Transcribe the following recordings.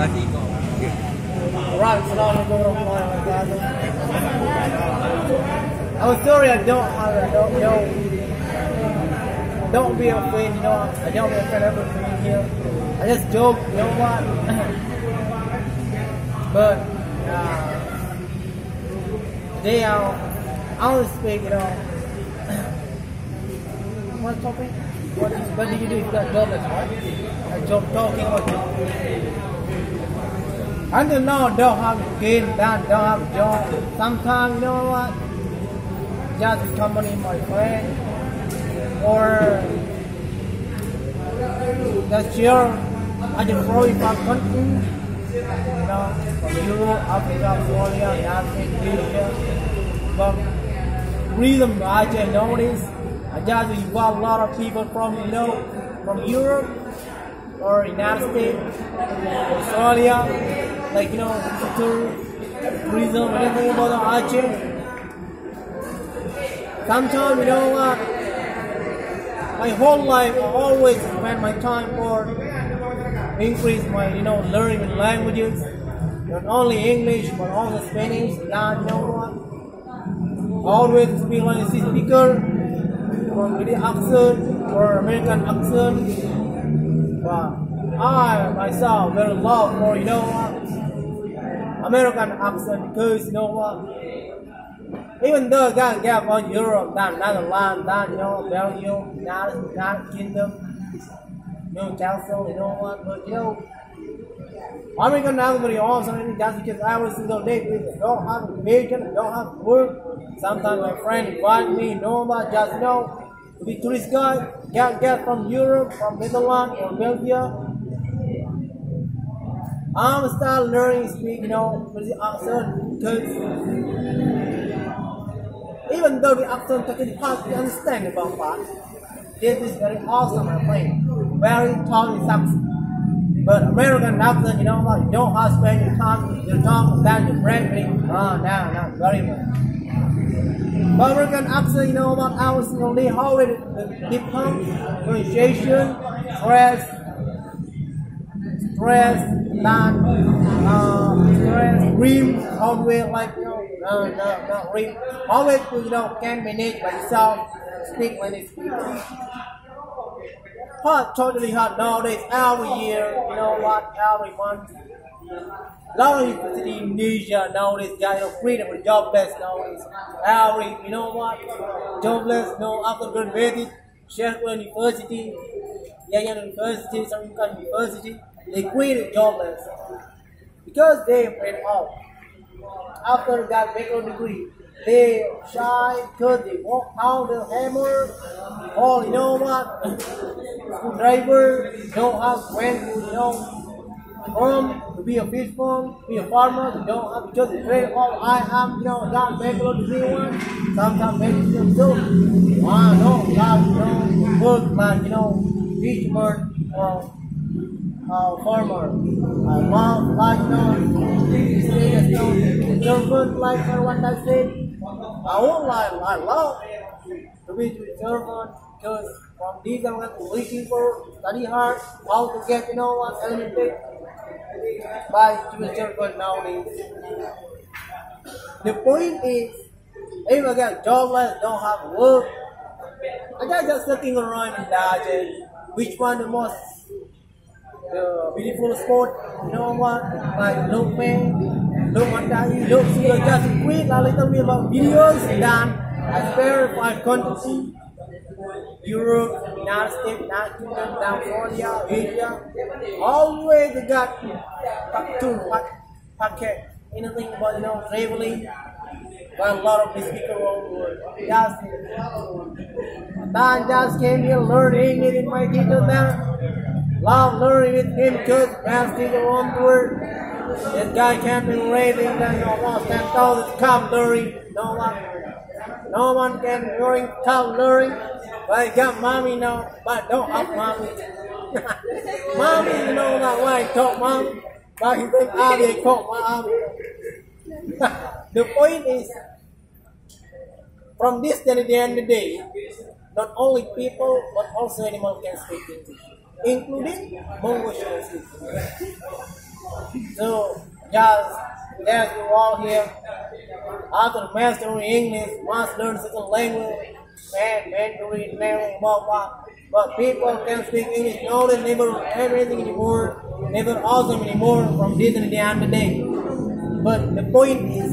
Right, Assalamualaikum warahmatullahi wabarakatuh. I'm sorry, don't be afraid, you know. I don't be afraid of everything here. I just joke, you know what? But today I'll speak, you know. What topic? What do you do if you got jobless, right? A job talking about job. Until now, don't have game, don't have job. Sometimes, you know what? Just accompany my friend, or just share at the foreign country, you know, from Europe, Africa, Australia, Dan, Indonesia. But reason I just notice, I just got a lot of people from, you know, from Europe or United States, Australia, like, you know, tourism, anything about the Aceh. Sometimes, you know what, my whole life I always spend my time for increase my, you know, learning languages, not only English but also Spanish. Yeah, you know what, always speak like a speaker, from British accent or American accent. But I myself very love for, you know what, American accent, because you know what, even though God gave on Europe, that Netherlands, that, you know, Belgium, United Kingdom, you know, Castle, you know what, but you know, American accent very awesome. That's because every single day we don't have vacation, don't have work. Sometimes my friend invite me, you know what, just, you know, to be tourist guide, get from Europe, from Netherlands or Belgium. I'm start learning to speak, you know, with the accent, because even though the accent is hard to understand about that, this is very awesome, my friend. Very totally something. But American accent, you know what, you don't have to spend your tongue, then you break it. Oh, no, very much. But American accent, you know what, I was only how it becomes pronunciation, stress, rim, always like, you know, not rim, always, you know, can manage by yourself, speak when they speak. Hard, totally hard nowadays, every year, you know what, every month. A lot of university in Indonesia nowadays got, you know, freedom or jobless nowadays. Every, you know what, jobless, you know, after graduating, Sheffield University, University, some university, they quit jobless because they went out. After that bachelor degree, they shy because they walk out the hammer, or, you know what, screwdriver, don't have when, you know, to be a fish farm, be a farmer, you don't have, because they trade all I am, you know, that bachelor degree one, sometimes maybe still, no, that, you know, work like, you know, fisherman or farmer. I love, like, you know, servant, like everyone that said. I won't lie, I love to be the servant, because from these I'm waiting for, study hard, how to get, you know what, elevated by to the servant nowadays. The point is, if I get jobless, don't have work, I just looking around in Aceh, which one the most beautiful spot, you know what, like look just quick a little bit about videos, then I spare 5 countries, Europe, United States, United Kingdom, Australia, Asia, always got packet, anything about, you know, traveling, got a lot of these people around the world. Just came here, learn English in my teacher there. Love learning with him because best teacher around the world. This guy can't be raising, you know, almost 10,000 vocabulary. No one can learn vocabulary. But I got mommy now, but don't have mommy. Mommy, you know not why I talk mom, but he think I talk mom. The point is, from this till the end of the day, not only people but also animals can speak English, including mongoose. So just as you all here, after mastering English, must learn second language and Mandarin, learning about what. But people can speak English knowledge, never everything anymore, never awesome anymore from this and the other day. But the point is,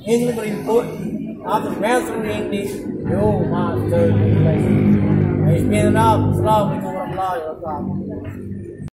English is important. After mastering English, you must learn English. I speed it up. Assalamualaikum warahmatullahi wabarakatuh.